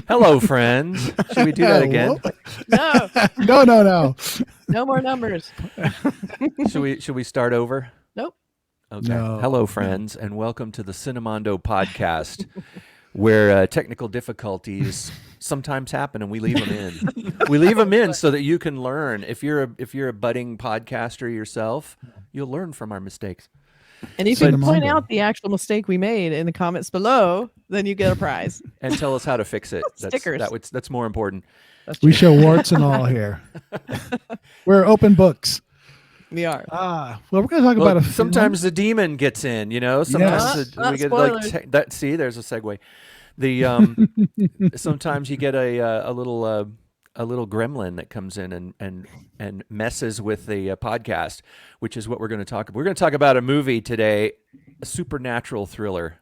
Hello, friends. Should we do that again? No. No. No more numbers. Should we start over? Nope. Okay. No. Hello, friends, and welcome to the Cinemondo podcast, where technical difficulties sometimes happen, and we leave them in. We leave them in so that you can learn. If you're a budding podcaster yourself, you'll learn from our mistakes. And if you can point out the actual mistake we made in the comments below, then you get a prize. And tell us how to fix it. Stickers. That's more important. We show warts and all here. We're open books. We are. Well, we're going to talk about sometimes the demon gets in, sometimes we get that. See, there's a segue. The sometimes you get a little gremlin that comes in and messes with the podcast, which is what we're going to talk about. We're going to talk about a movie today, a supernatural thriller.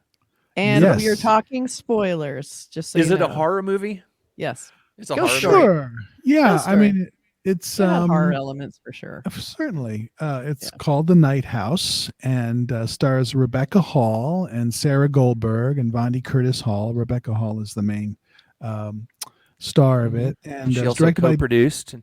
And we are talking spoilers, just so Is you it know. a horror movie? Yes. It's a Go horror Sure. movie. Yeah, I mean, it's horror elements for sure. Certainly. It's called The Night House and stars Rebecca Hall and Sarah Goldberg and Vondi Curtis Hall. Rebecca Hall is the main star of it, and she also co-produced.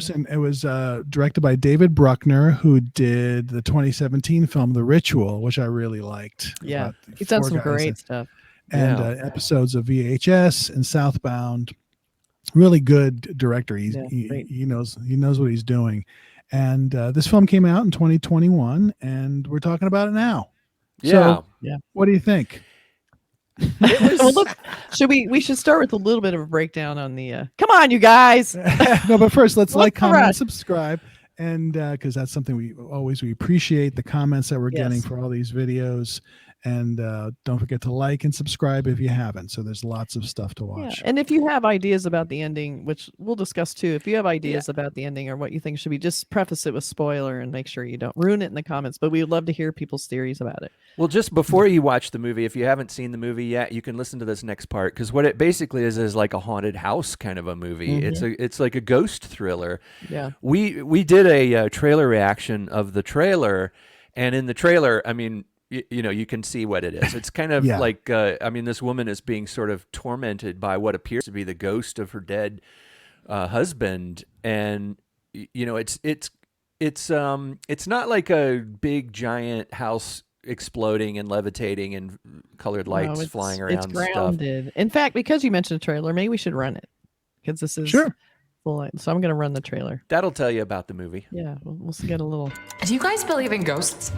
And it was directed by David Bruckner, who did the 2017 film The Ritual, which I really liked. Yeah, he's done some great stuff. And episodes of VHS and Southbound. Really good director. He knows what he's doing. And this film came out in 2021, and we're talking about it now. Yeah. So, what do you think? Well, look, we should start with a little bit of a breakdown on the come on, you guys. No, but first let's like, comment, and subscribe, and because that's something we appreciate the comments that we're getting for all these videos. And don't forget to like and subscribe if you haven't. So there's lots of stuff to watch. Yeah. And if you have ideas about the ending, which we'll discuss too, if you have ideas about the ending or what you think should be, just preface it with spoiler and make sure you don't ruin it in the comments. But we would love to hear people's theories about it. Well, just before you watch the movie, if you haven't seen the movie yet, you can listen to this next part, because what it basically is like a haunted house kind of a movie. Mm-hmm. It's like a ghost thriller. Yeah. We did a trailer reaction of the trailer, and in the trailer, I mean, you can see what it is. It's kind of like, this woman is being sort of tormented by what appears to be the ghost of her dead husband. And, it's not like a big giant house exploding and levitating and colored lights flying around. It's grounded. Stuff. In fact, because you mentioned a trailer, maybe we should run it, because this is full light. So I'm going to run the trailer. That'll tell you about the movie. Yeah, we'll get a little. Do you guys believe in ghosts?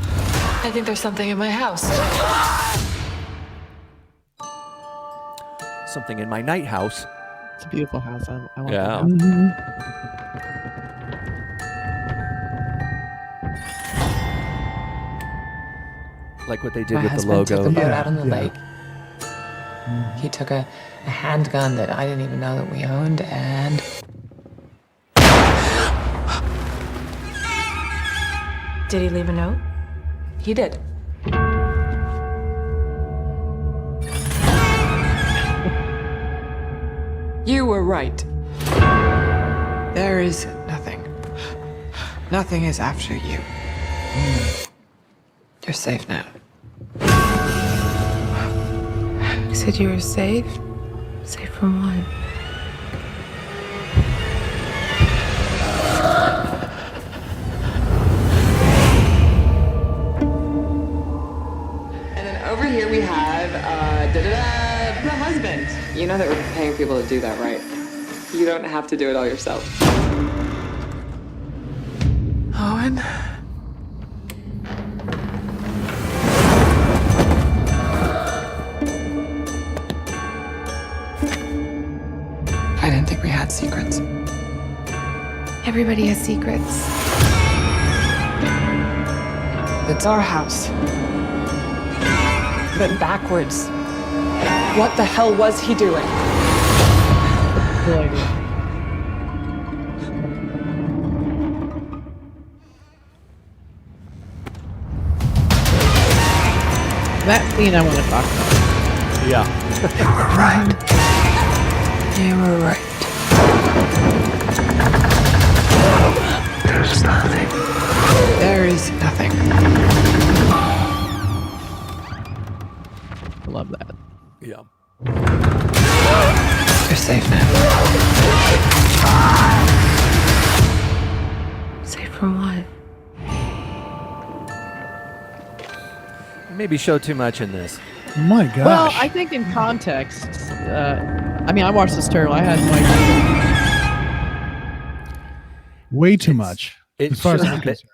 I think there's something in my house. Something in my night house. It's a beautiful house. I want that. Like what they did with the logo. Took the boat out on the lake. He took a handgun that I didn't even know that we owned, and did he leave a note? He did. You were right. There is nothing. Nothing is after you. You're safe now. You said you were safe? Safe from what? And then over here we have, the husband. You know that we're paying people to do that, right? You don't have to do it all yourself. Owen? I didn't think we had secrets. Everybody has secrets. It's our house. But backwards. What the hell was he doing? No idea. That scene I want to talk about. Yeah. You were right. You were right. There's nothing. There is nothing. love that. Yeah. You're safe now. Safe from what? Maybe show too much in this. My gosh. Well, I think in context, I mean, I watched this trailer. I had no idea. Way too much. It As far as should I'm have been- concerned.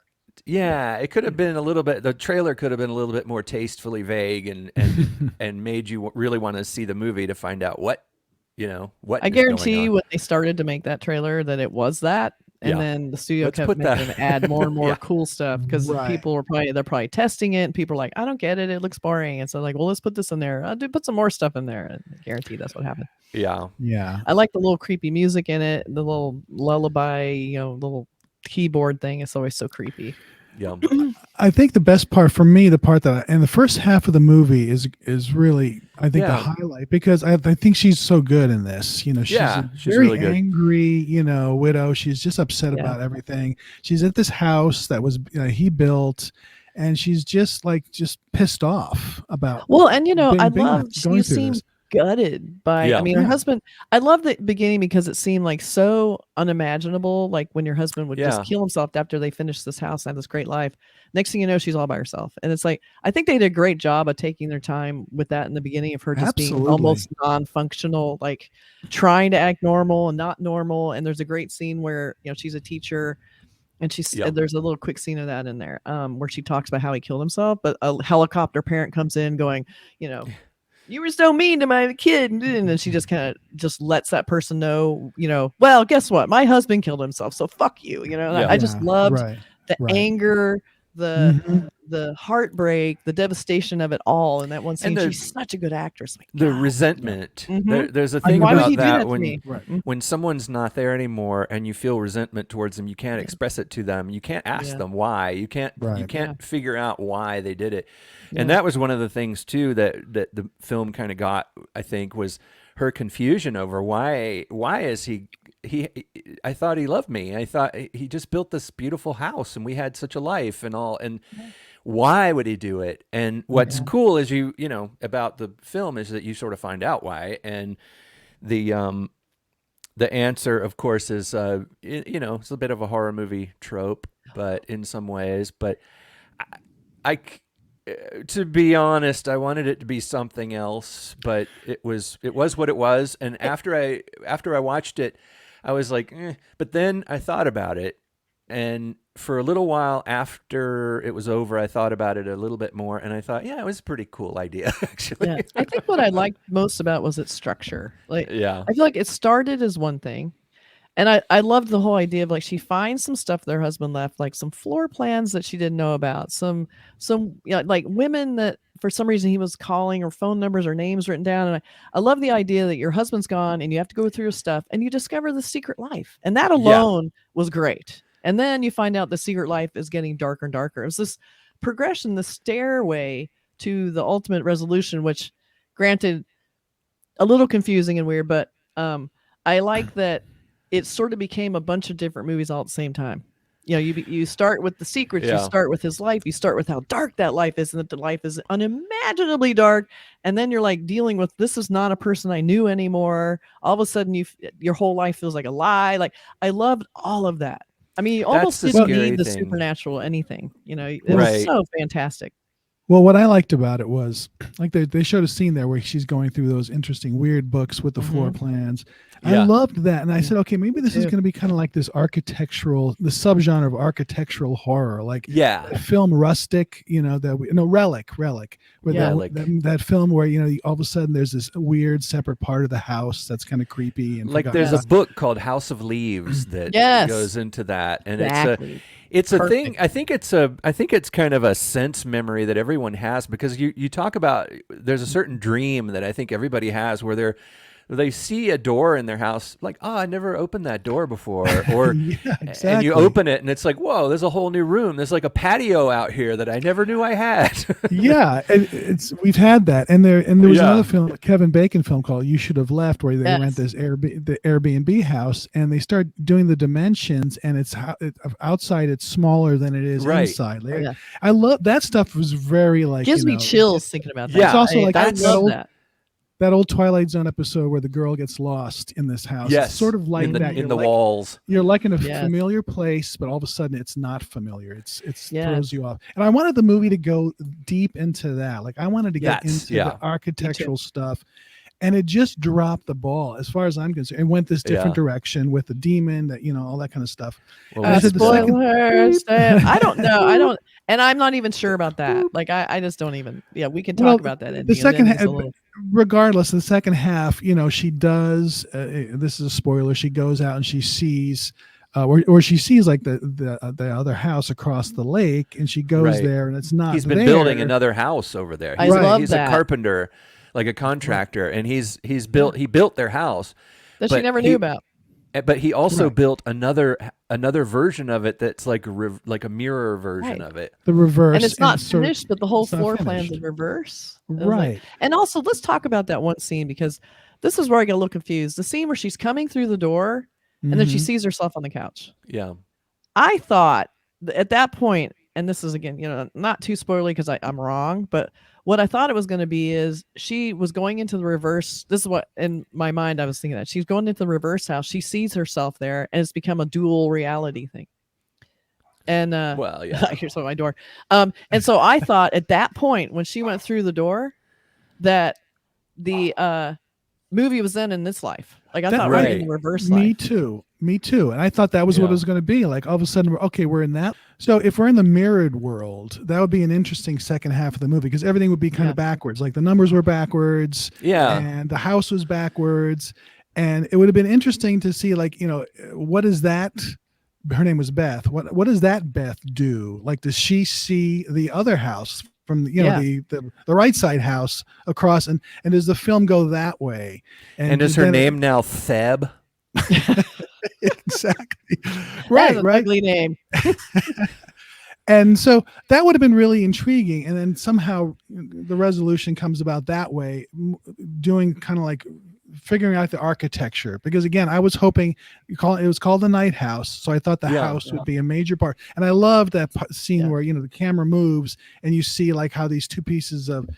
Yeah, it could have been a little bit. The trailer could have been a little bit more tastefully vague and and made you really want to see the movie to find out what what. I is going guarantee on. when they started to make that trailer that it was that, and Yeah. then the studio Let's kept put that- making it add more and more Yeah. cool stuff because Right. people were they're probably testing it, and people are like, I don't get it, it looks boring, and so like, well, let's put this in there. I'll put some more stuff in there, and I guarantee that's what happened. Yeah. Yeah. I like the little creepy music in it, the little lullaby, little keyboard thing. It's always so creepy. Yeah. I think the best part for me, the part that and the first half of the movie is really, I think, the Yeah. highlight, because I think she's so good in this. She's Yeah, a she's very really good. angry, widow. She's just upset Yeah. about everything. She's at this house that was he built, and she's just pissed off about. Well, and I being love going you through seem this. gutted by Yeah. I mean her Yeah. husband. I love the beginning because it seemed like so unimaginable, like when your husband would Yeah. just kill himself after they finished this house and had this great life. Next thing you know, she's all by herself. And it's like, I think they did a great job of taking their time with that in the beginning of her just being Absolutely. almost non-functional, like trying to act normal and not normal. And there's a great scene where she's a teacher. And Yeah. there's a little quick scene of that in there, where she talks about how he killed himself, but a helicopter parent comes in going, you were so mean to my kid, and then she just kind of just lets that person know, well, guess what? My husband killed himself, so fuck you. Yeah. I just loved right. the right. anger, the Mhm. the heartbreak, the devastation of it all in that one scene. the- She's such a good actress. Like, The God. resentment. Mhm. There's a Like, thing why would about he do that that to when me? Right. when someone's not there anymore and you feel resentment towards them, you can't express it to them. You can't ask Yeah. them why. You can't Right. figure out why they did it. And Yeah. that was one of the things too that the film kind of got, I think, was her confusion over why is he I thought he loved me. I thought he just built this beautiful house and we had such a life and all, and why would he do it? And what's cool is about the film is that you sort of find out why, and the answer, of course, is it's a bit of a horror movie trope, but in some ways, but I to be honest, I wanted it to be something else, but it was what it was. And after I watched it, I was like, but then I thought about it, and for a little while after it was over, I thought about it a little bit more, and I thought, yeah, it was a pretty cool idea, actually. Yeah. I think what I liked most about was its structure. Like, Yeah. I feel like it started as one thing. And I loved the whole idea of like she finds some stuff their husband left, like some floor plans that she didn't know about, some like women that for some reason he was calling, or phone numbers or names written down. And I love the idea that your husband's gone and you have to go through your stuff and you discover the secret life. And that alone was great. And then you find out the secret life is getting darker and darker. It was this progression, the stairway to the ultimate resolution, which granted a little confusing and weird, but I like that it sort of became a bunch of different movies all at the same time. You start with the secrets, you start with his life, you start with how dark that life is, and that the life is unimaginably dark. And then you're like dealing with, this is not a person I knew anymore. All of a sudden your whole life feels like a lie. Like, I loved all of that. I mean, you almost the didn't scary need the thing. supernatural anything. It Right. was so fantastic. Well, what I liked about it was, like, they showed a scene there where she's going through those interesting weird books with the floor plans. Yeah. I loved that, and I said, okay, maybe this is too. going to be kind of like this the subgenre of architectural horror, like Yeah. film Rustic, Relic, where Yeah. that film where all of a sudden there's this weird separate part of the house that's kind of creepy and Like forgotten there's about. a book called House of Leaves that Yes. goes into that, and Exactly. it's a Perfect. thing. I think it's kind of a sense memory that everyone has, because you talk about, there's a certain dream that I think everybody has where they see a door in their house, like, oh, I never opened that door before, or Yeah, exactly. and you open it and it's like, whoa, there's a whole new room. There's like a patio out here that I never knew I had. Yeah, and we've had that, and there was Yeah. another film, a Kevin Bacon film called "You Should Have Left," where they rent this the Airbnb house, and they start doing the dimensions, and outside it's smaller than it is inside. Like, I love that stuff. Was very like gives me chills thinking about that. Yeah, it's also like I love that. That old Twilight Zone episode where the girl gets lost in this house. Yes, it's sort of like that. In the walls. You're like in a familiar place, but all of a sudden it's not familiar. It throws you off. And I wanted the movie to go deep into that. Like I wanted to get into the architectural stuff. And it just dropped the ball as far as I'm concerned. It went this different direction with the demon, that all that kind of stuff. Well, spoilers. I don't know. And I'm not even sure about that. Like I just don't even. Yeah, we can talk about that. The second half, regardless, the second half, she does. This is a spoiler. She goes out and she sees, or she sees like the other house across the lake, and she goes there, and it's not. He's been building another house over there. I love he's that. A carpenter, like a contractor, and he built their house that she never knew about. But he also built another version of it that's like a mirror version of it. The reverse. And it's not finished, but the whole floor plan's in reverse. Right. And also, let's talk about that one scene, because this is where I get a little confused. The scene where she's coming through the door and then she sees herself on the couch. Yeah. I thought at that point, and this is, again, not too spoilery because I'm wrong, but what I thought it was going to be is she was going into the reverse. This is what in my mind I was thinking, that she's going into the reverse house. She sees herself there, and it's become a dual reality thing. And here's my door. And so I thought at that point when she went through the door that the movie was then in this life. Like I thought right in the reverse life. Me too. And I thought that was what it was going to be. Like all of a sudden, we're in that. So if we're in the mirrored world, that would be an interesting second half of the movie, because everything would be kind of backwards. Like the numbers were backwards. Yeah. And the house was backwards. And it would have been interesting to see, like, what is that? Her name was Beth. What does that Beth do? Like, does she see the other house from the right side house across? And does the film go that way? And is her name now Theb? Exactly. Right. Ugly name. And so that would have been really intriguing. And then somehow the resolution comes about that way, doing kind of like figuring out the architecture, because again, I was hoping it was called the Night House, so I thought the house would be a major part. And I love that scene where the camera moves and you see like how these two pieces of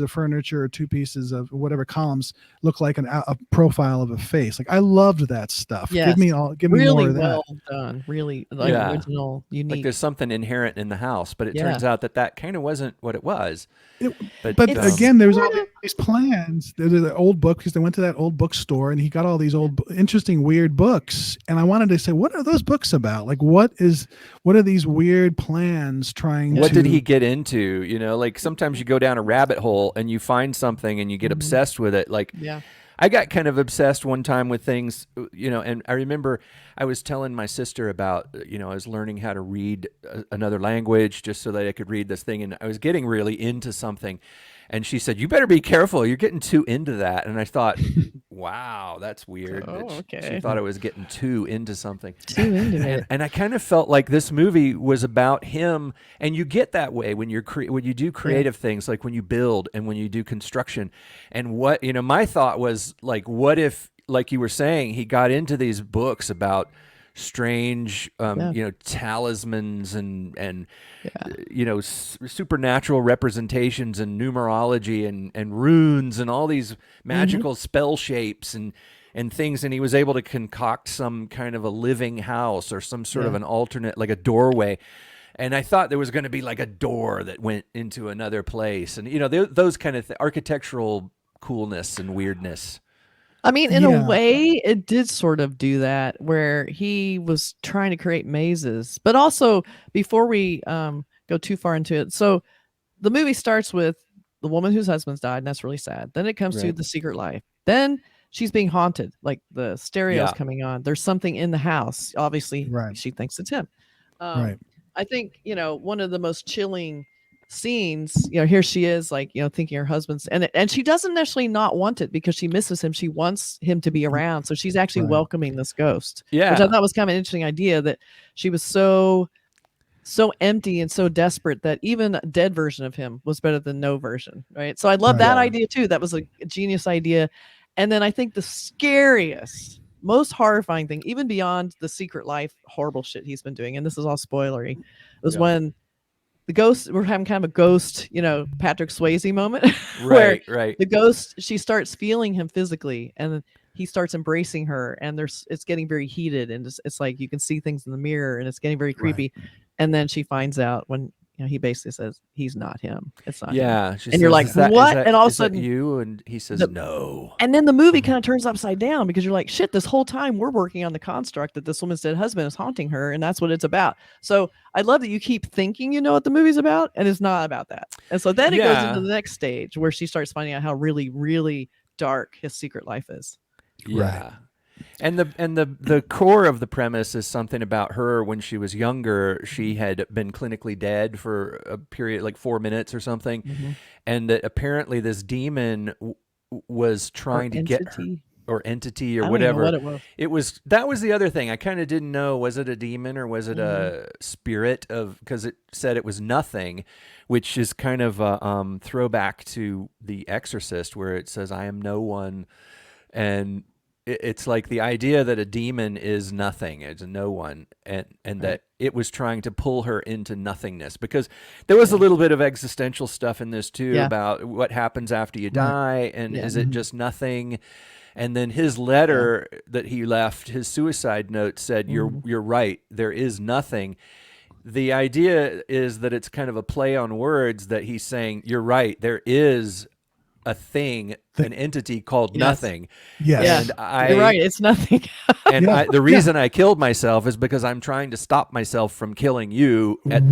furniture or two pieces of whatever columns look like a profile of a face. Like I loved that stuff. Yes. Give me really more of that. Well done. Really original, unique. Like there's something inherent in the house, but it turns out that kind of wasn't what it was. But again, there was all these plans. There's the old book, because they went to that old bookstore and he got all these old, interesting, weird books. And I wanted to say, what are those books about? Like, what are these weird plans trying to? What did he get into? Like sometimes you go down a rabbit hole and you find something and you get obsessed with it. Like, I got kind of obsessed one time with things, and I remember I was telling my sister about, I was learning how to read another language just so that I could read this thing. And I was getting really into something. And she said, "You better be careful. You're getting too into that." And I thought, wow, that's weird. She thought I was getting too into something. Too into it. And I kind of felt like this movie was about him. And you get that way when you do creative things, like when you build and when you do construction. And my thought was like, what if, like you were saying, he got into these books about strange talismans and supernatural representations and numerology and runes and all these magical spell shapes and things, and he was able to concoct some kind of a living house or some sort of an alternate, like a doorway. And I thought there was going to be like a door that went into another place, and those kind of architectural coolness and weirdness. I mean, in a way, it did sort of do that, where he was trying to create mazes. But also, before we go too far into it, so the movie starts with the woman whose husband's died, and that's really sad. Then it comes to the secret life. Then she's being haunted, like the stereo's coming on. There's something in the house. Obviously, she thinks it's him. I think, one of the most chilling scenes, here she is, like, thinking her husband's, and she doesn't necessarily not want it because she misses him. She wants him to be around. So she's actually welcoming this ghost, which I thought was kind of an interesting idea, that she was so empty and so desperate that even a dead version of him was better than no version. Right. So I love that idea too. That was a genius idea. And then I think the scariest, most horrifying thing, even beyond the Secret Life horrible shit he's been doing, and this is all spoilery, was when the ghost, we're having kind of a ghost, Patrick Swayze moment, where the ghost, she starts feeling him physically, and he starts embracing her, and it's getting very heated, and it's like you can see things in the mirror, and it's getting very creepy. And then she finds out when he basically says he's not him. It's not him. And says, you're like, what? And all of a sudden, you, and he says no. And then the movie kind of turns upside down, because you're like, shit, this whole time we're working on the construct that this woman's dead husband is haunting her, and that's what it's about. So I love that you keep thinking you know what the movie's about, and it's not about that. And so then it goes into the next stage where she starts finding out how really, really dark his secret life is. Yeah. And the core of the premise is something about her when she was younger. She had been clinically dead for a period, like 4 minutes or something, and that apparently this demon was trying to get her, or entity, or whatever. I don't know what it was. That was the other thing. I kind of didn't know, was it a demon or was it a spirit because it said it was nothing, which is kind of a throwback to The Exorcist, where it says, "I am no one," and it's like the idea that a demon is nothing, it's a no one, and that it was trying to pull her into nothingness, because there was a little bit of existential stuff in this too, about what happens after you die, and is it just nothing? And then his letter that he left, his suicide note said, "You're right, there is nothing." The idea is that it's kind of a play on words, that he's saying, you're right, there is a thing, an entity called nothing. Yes. And you're right, it's nothing. And the reason I killed myself is because I'm trying to stop myself from killing you at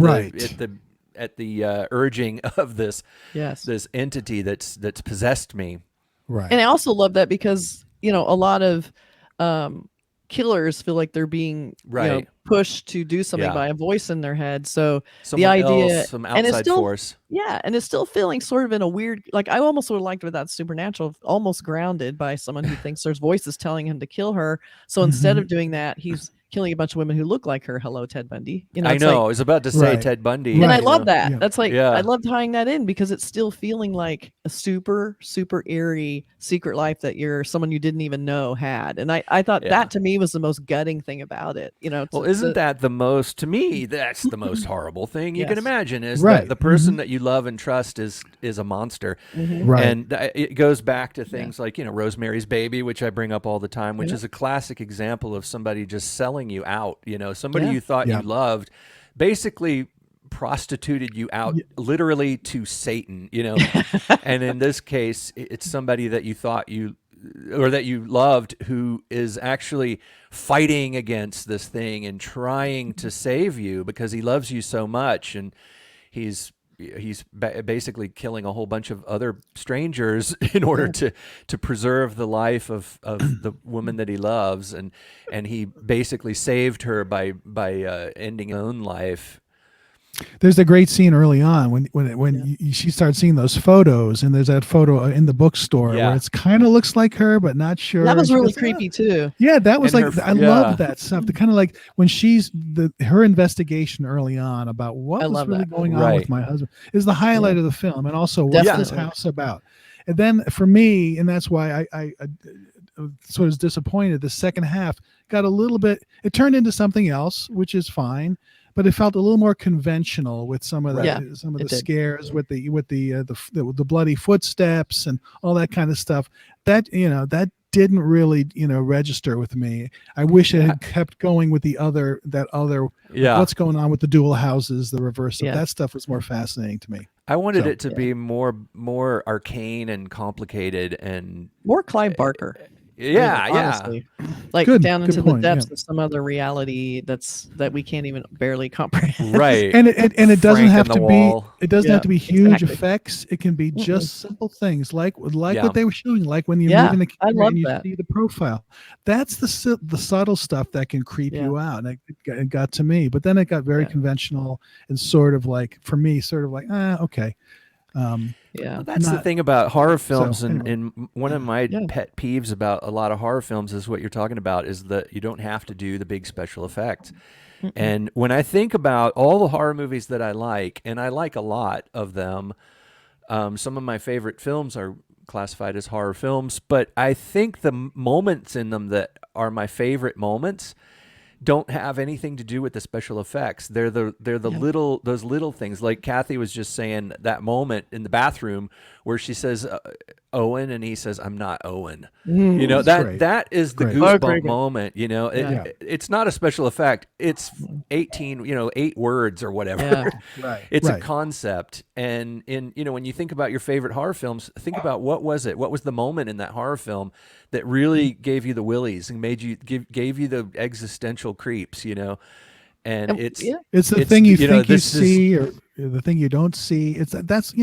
the urging of this entity that's possessed me. Right. And I also love that because a lot of killers feel like they're being pushed to do something by a voice in their head. So Someone the idea, else, some outside force. Yeah, and it's still feeling sort of in a weird, like I almost would have liked without supernatural, almost grounded by someone who thinks there's voices telling him to kill her. So instead of doing that, he's killing a bunch of women who look like her. Hello, Ted Bundy. I know. I was about to say Ted Bundy. And I love that. Yeah. That's like, I love tying that in because it's still feeling like a super, super eerie secret life that someone you didn't even know had. And I thought that to me was the most gutting thing about it. Well, isn't that the most, to me, that's the most horrible thing you can imagine, is that the person that you love and trust is a monster. Right. And it goes back to things like, Rosemary's Baby, which I bring up all the time, which is a classic example of somebody just selling you out, somebody you thought you loved basically prostituted you out literally to Satan, and in this case it's somebody that you thought or that you loved who is actually fighting against this thing and trying to save you because he loves you so much, and he's basically killing a whole bunch of other strangers in order to preserve the life of the woman that he loves, and he basically saved her by ending his own life. There's a great scene early on when she starts seeing those photos, and there's that photo in the bookstore where it's kind of looks like her, but not sure. That was really creepy too. Yeah, that was I love that stuff. The kind of like when she's her investigation early on about what was really going on with my husband is the highlight of the film, and also what's this house about. And then for me, and that's why I sort of was disappointed. The second half got a little bit. It turned into something else, which is fine. But it felt a little more conventional with some of the scares, with the bloody footsteps and all that kind of stuff. That didn't really register with me. I wish it had kept going with what's going on with the dual houses, the reverse of that stuff was more fascinating to me. I wanted it to be more arcane and complicated and more Clive Barker. Yeah, honestly. Like down into the depths of some other reality that we can't even barely comprehend. Right. And it doesn't have to wall. be have to be huge effects. It can be just simple things like what they were showing, like when you're moving the camera and you see the profile. That's the subtle stuff that can creep you out. And it got to me, but then it got very conventional and sort of like, for me, sort of like, okay. Well, that's the thing about horror films, and one of my pet peeves about a lot of horror films is what you're talking about, is that you don't have to do the big special effect. And when I think about all the horror movies that I like, and I like a lot of them, some of my favorite films are classified as horror films, but I think the moments in them that are my favorite moments don't have anything to do with the special effects. They're the those little things. Like Kathy was just saying, that moment in the bathroom where she says Owen, and he says, "I'm not Owen." You know, that is the goosebump moment. You know, it's not a special effect. It's 8 words or whatever. It's a concept. And when you think about your favorite horror films, think about what was the moment in that horror film that really gave you the willies and made you gave you the existential creeps, and it's the thing you think you see, or the thing you don't see. That's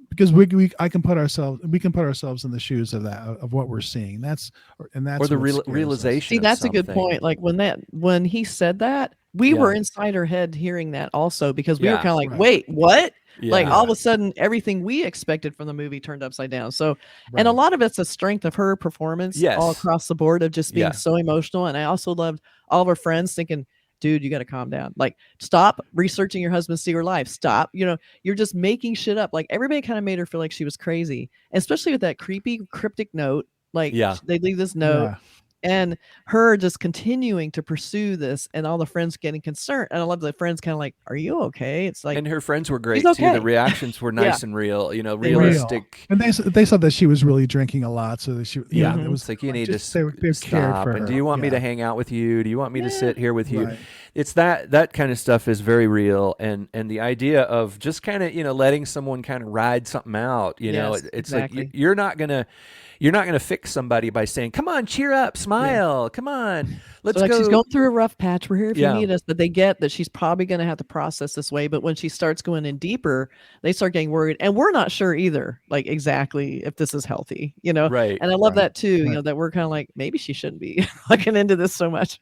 because we can put ourselves in the shoes of that, of what we're seeing. That's or the realization. See, that's a good point. Like when he said that, we were inside our head hearing that also, because we were kind of like, wait, what? Yeah. Like all of a sudden, everything we expected from the movie turned upside down. So, and a lot of it's the strength of her performance all across the board, of just being so emotional. And I also loved all of her friends thinking, dude, you got to calm down. Like, stop researching your husband's secret life. Stop. You're just making shit up. Like, everybody kind of made her feel like she was crazy, especially with that creepy, cryptic note. Like, they leave this note. And her just continuing to pursue this, and all the friends getting concerned. And I love the friends kind of like, "Are you okay?" It's like, and her friends were great too. The reactions were nice and real, realistic. And they saw that she was really drinking a lot, so that she, it was like, you need to stop. And do you want me to hang out with you? Do you want me to sit here with you? Right. It's that kind of stuff is very real, and the idea of just kind of letting someone kind of ride something out. It's exactly. Like you're not gonna fix somebody by saying, "Come on, cheer up, smile, come on, let's go." She's going through a rough patch. We're here if you need us. But they get that she's probably going to have to process this way. But when she starts going in deeper, they start getting worried, and we're not sure either, like exactly if this is healthy. Right? And I love that too. That we're kind of like, maybe she shouldn't be looking into this so much.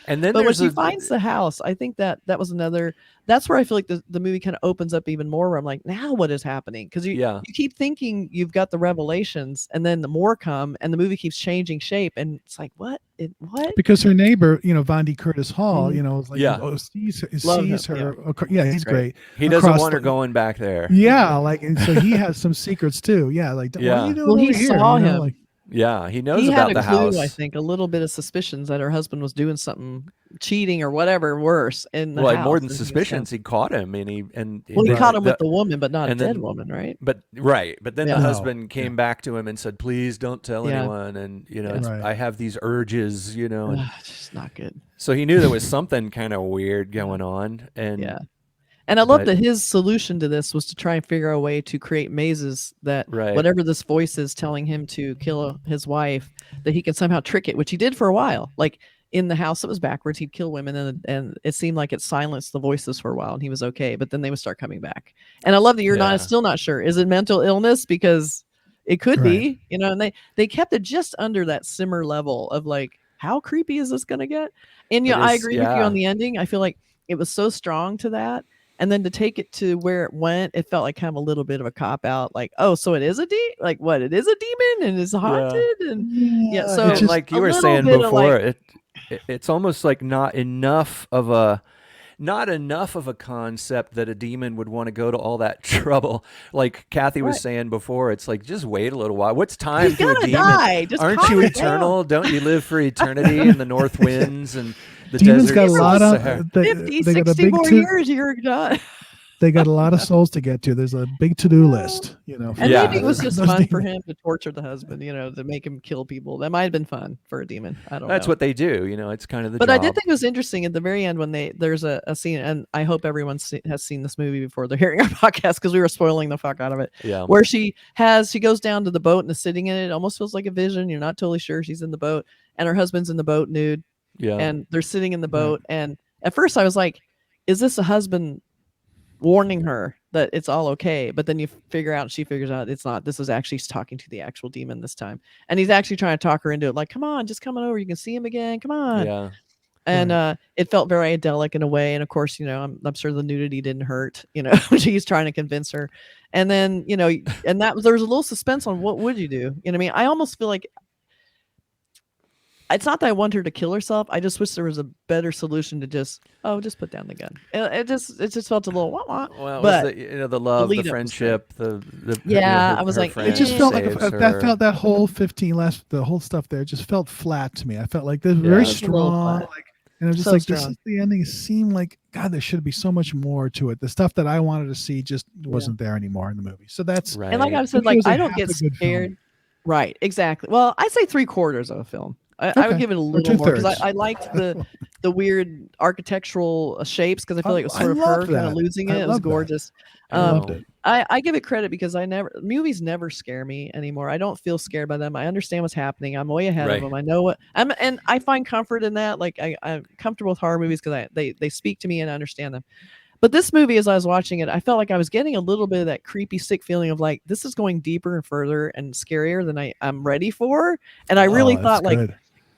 And then, but when she finds the house, I think that was another. That's where I feel like the movie kind of opens up even more. Where I'm like, now what is happening? Because you keep thinking you've got the revelations, and then the more come, and the movie keeps changing shape, and it's like, what? Because her neighbor, Vaughn Curtis Hall, sees her. Yeah, he's great. He doesn't want her going back there. Yeah, and so he has some secrets too. Yeah, what are you doing over he here? Saw him. He knows about the house. I think a little bit of suspicions that her husband was doing something, cheating or whatever worse in the house. More than suspicions, he caught him, and he caught him with the woman, but not a dead woman, right? But then the husband came back to him and said, "Please don't tell anyone." And I have these urges, and it's just not good. So he knew there was something kind of weird going on, and And I love that his solution to this was to try and figure out a way to create mazes that whatever this voice is telling him to kill his wife, that he can somehow trick it, which he did for a while. Like in the house that was backwards, he'd kill women, and it seemed like it silenced the voices for a while, and he was okay. But then they would start coming back. And I love that you're still not sure. Is it mental illness? Because it could be, and they kept it just under that simmer level of like, how creepy is this going to get? And I agree with you on the ending. I feel like it was so strong to that. And then to take it to where it went, it felt like kind of a little bit of a cop out. Like, oh, so it is it is a demon and it's haunted, and so and like you were saying before, it's almost like not enough of a concept that a demon would want to go to all that trouble. Like Kathy was saying before, it's like, just wait a little while. What's time to a demon? Aren't you eternal? Don't you live for eternity in the north winds and the demons desert? Got a lot of 50, 60 more years, you're done. they got a lot of souls to get to. There's a big to-do list, And maybe it was just fun for him to torture the husband, to make him kill people. That might have been fun for a demon. I don't know. That's what they do. It's kind of the But job. I did think it was interesting at the very end when there's a scene, and I hope everyone has seen this movie before they're hearing our podcast because we were spoiling the fuck out of it. Yeah. Where she goes down to the boat and is sitting in it. It almost feels like a vision. You're not totally sure she's in the boat, and her husband's in the boat nude. Yeah. And they're sitting in the boat, and at first I was like, is this a husband warning her that it's all okay? But then she figures out it's not. This is actually talking to the actual demon this time, and he's actually trying to talk her into it, like, come on, just coming over, you can see him again, come on. Yeah. And it felt very idyllic in a way, and of course, I'm sure the nudity didn't hurt, she's trying to convince her, and then and that there was a little suspense on what would you do. I mean, I almost feel like it's not that I want her to kill herself. I just wish there was a better solution to just put down the gun. It just felt a little wah-wah. Well, but the love, the friendship, the I was like, it just felt like that whole the whole stuff there just felt flat to me. I felt like this very strong, and I'm just like, this is the ending. It seemed like, God, there should be so much more to it. The stuff that I wanted to see just wasn't there anymore in the movie. So that's right. And like I said, I don't get scared. Right, exactly. Well, I'd say 3/4 of a film. I would give it a little more because I liked the weird architectural shapes because I feel like it was sort of her kind of losing it. It was gorgeous. I loved it. I give it credit because movies never scare me anymore. I don't feel scared by them. I understand what's happening. I'm way ahead of them. I know and I find comfort in that. Like I'm comfortable with horror movies because they speak to me and I understand them. But this movie, as I was watching it, I felt like I was getting a little bit of that creepy, sick feeling of like, this is going deeper and further and scarier than I'm ready for. And I really thought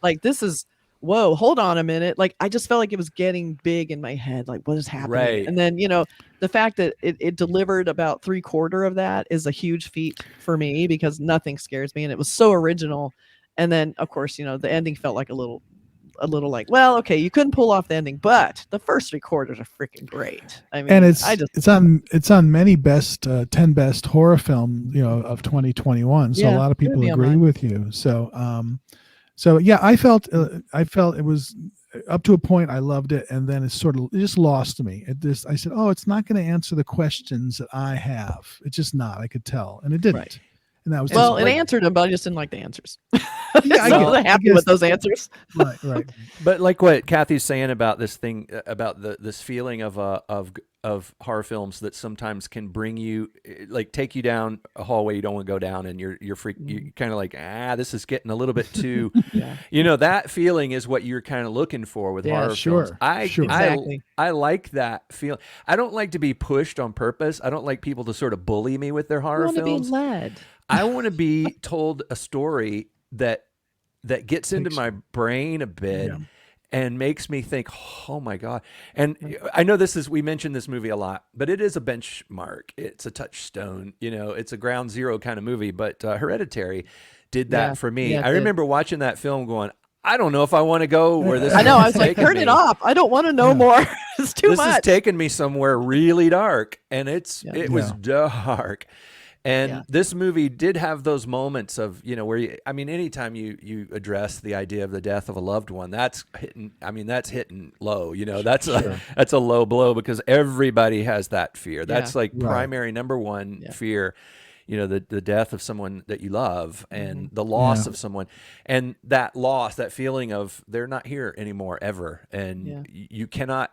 like this is, whoa, hold on a minute. Like, I just felt like it was getting big in my head. Like, what is happening? Right. And then, the fact that it delivered about 3/4 of that is a huge feat for me because nothing scares me. And it was so original. And then, of course, the ending felt like a little like, well, okay, you couldn't pull off the ending, but the first 3/4 are freaking great. I mean, and it's on many 10 best horror film, of 2021. So a lot of people agree with you. So yeah, I felt it was up to a point. I loved it, and then it just lost me. I said, oh, it's not going to answer the questions that I have. It's just not. I could tell, and it didn't. Right. And that was it answered them, but I just didn't like the answers. Yeah, I wasn't happy with those answers. Right. But like what Kathy's saying about this thing, about this feeling of horror films that sometimes can bring you, like, take you down a hallway you don't want to go down, and you're kind of like, this is getting a little bit too, that feeling is what you're kind of looking for with horror films. Exactly. I like that feeling. I don't like to be pushed on purpose. I don't like people to sort of bully me with their horror films. I want to be led. I want to be told a story that gets into my brain a bit and makes me think, oh my God. And I know we mentioned this movie a lot, but it is a benchmark. It's a touchstone, it's a ground zero kind of movie, but Hereditary did that for me. I remember watching that film going, I don't know if I want to go where this is. I know. I was like, turn it off. I don't want to know more. It's too much. This is taking me somewhere really dark, and it was dark. And this movie did have those moments of, where anytime you address the idea of the death of a loved one, that's hitting low, that's a low blow because everybody has that fear. That's like primary number one fear, the death of someone that you love and the loss of someone, and that loss, that feeling of they're not here anymore ever. And you cannot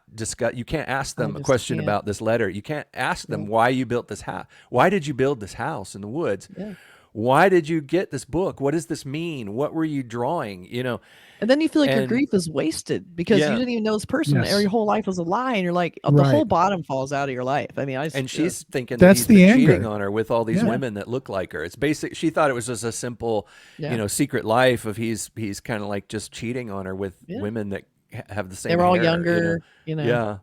you can't ask them a question about this letter. You can't ask them why you built this house. Why did you build this house in the woods? Yeah. Why did you get this book? What does this mean? What were you drawing? And then you feel like your grief is wasted because you didn't even know this person or your whole life was a lie, and you're like, the whole bottom falls out of your life. I mean, and she's thinking that's that he's cheating on her with all these women that look like her. It's basic. She thought it was just a simple, secret life of he's kind of like just cheating on her with women that have the same. They were all hair, younger, Yeah.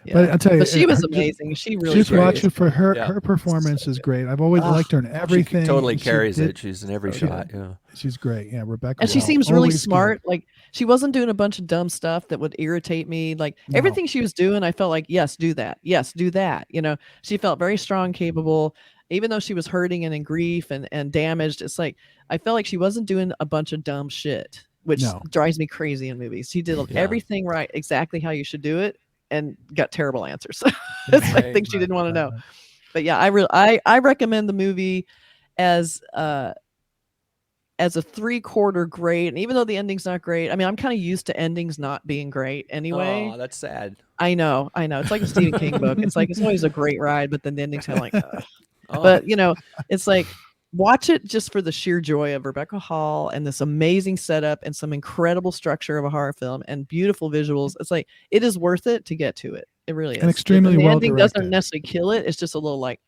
Yeah. But I'll tell you, but she was amazing. She really just watch it for her. Her performance is great. I've always liked her in everything. She totally carries it. She's in every shot. Yeah, she's great. Yeah, Rebecca. And she seems really smart. Like she wasn't doing a bunch of dumb stuff that would irritate me. Like everything she was doing, I felt like, yes, do that. Yes, do that. She felt very strong, capable. Even though she was hurting and in grief and damaged, it's like I felt like she wasn't doing a bunch of dumb shit, which drives me crazy in movies. She did everything right, exactly how you should do it. and got terrible answers. It's like things she didn't want to know. But yeah, I recommend the movie as a 3/4 great. And even though the ending's not great, I mean, I'm kind of used to endings not being great anyway. Oh, that's sad. I know. It's like a Stephen King book. It's like, it's always a great ride, but then the ending's kind of like, ugh. But it's like, watch it just for the sheer joy of Rebecca Hall and this amazing setup and some incredible structure of a horror film and beautiful visuals. It's like, it is worth it to get to it. It really is. And extremely well directed. The ending doesn't necessarily kill it. It's just a little like,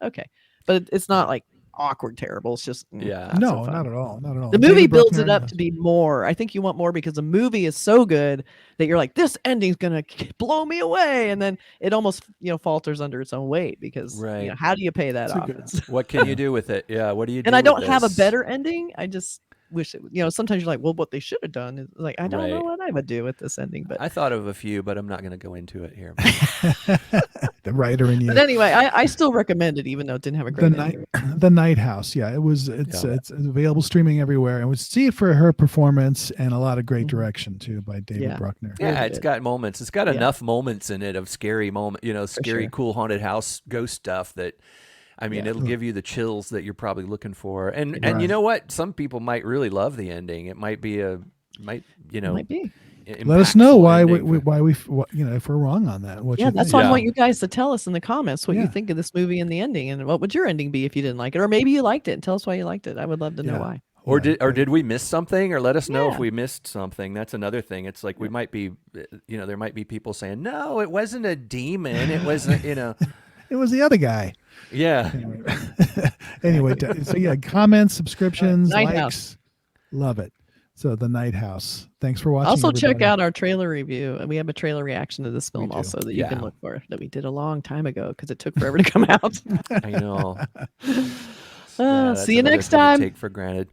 okay. But it's not like awkward terrible. It's just not at all. Not at all. The movie builds it up to be more. I think you want more because the movie is so good that you're like, this ending's gonna blow me away, and then it almost falters under its own weight because how do you pay that off? What can you do with it? Yeah, what do you do? And I don't have a better ending. I just wish it. Sometimes you're like, well, what they should have done is like, I don't know what I would do with this ending, but I thought of a few, but I'm not going to go into it here. The writer in you. But anyway, I still recommend it, even though it didn't have a great ending. The Night House. Yeah, it's available streaming everywhere, and we see it for her performance and a lot of great direction too by David Bruckner. Yeah, it's got moments. It's got enough moments in it of scary scary, cool haunted house ghost stuff that. I mean, it'll give you the chills that you're probably looking for. And you know what? Some people might really love the ending. It might be might be. Let us know why we if we're wrong on that. That's why I want you guys to tell us in the comments what you think of this movie and the ending, and what would your ending be if you didn't like it, or maybe you liked it and tell us why you liked it. I would love to know why. Or did we miss something? Or let us know if we missed something. That's another thing. It's like we might be, there might be people saying, no, it wasn't a demon. It wasn't, It was the other guy. Yeah. Anyway, so comments, subscriptions, Night likes. House. Love it. So the Night House. Thanks for watching. Also everybody. check out our trailer review. And we have a trailer reaction to this film also that you can look for, that we did a long time ago because it took forever to come out. I know. See you next time. Take for granted.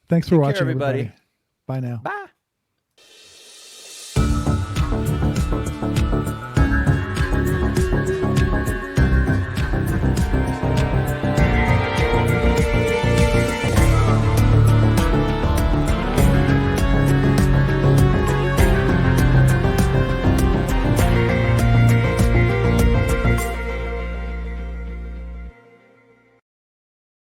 Thanks for watching, everybody. Bye now. Bye.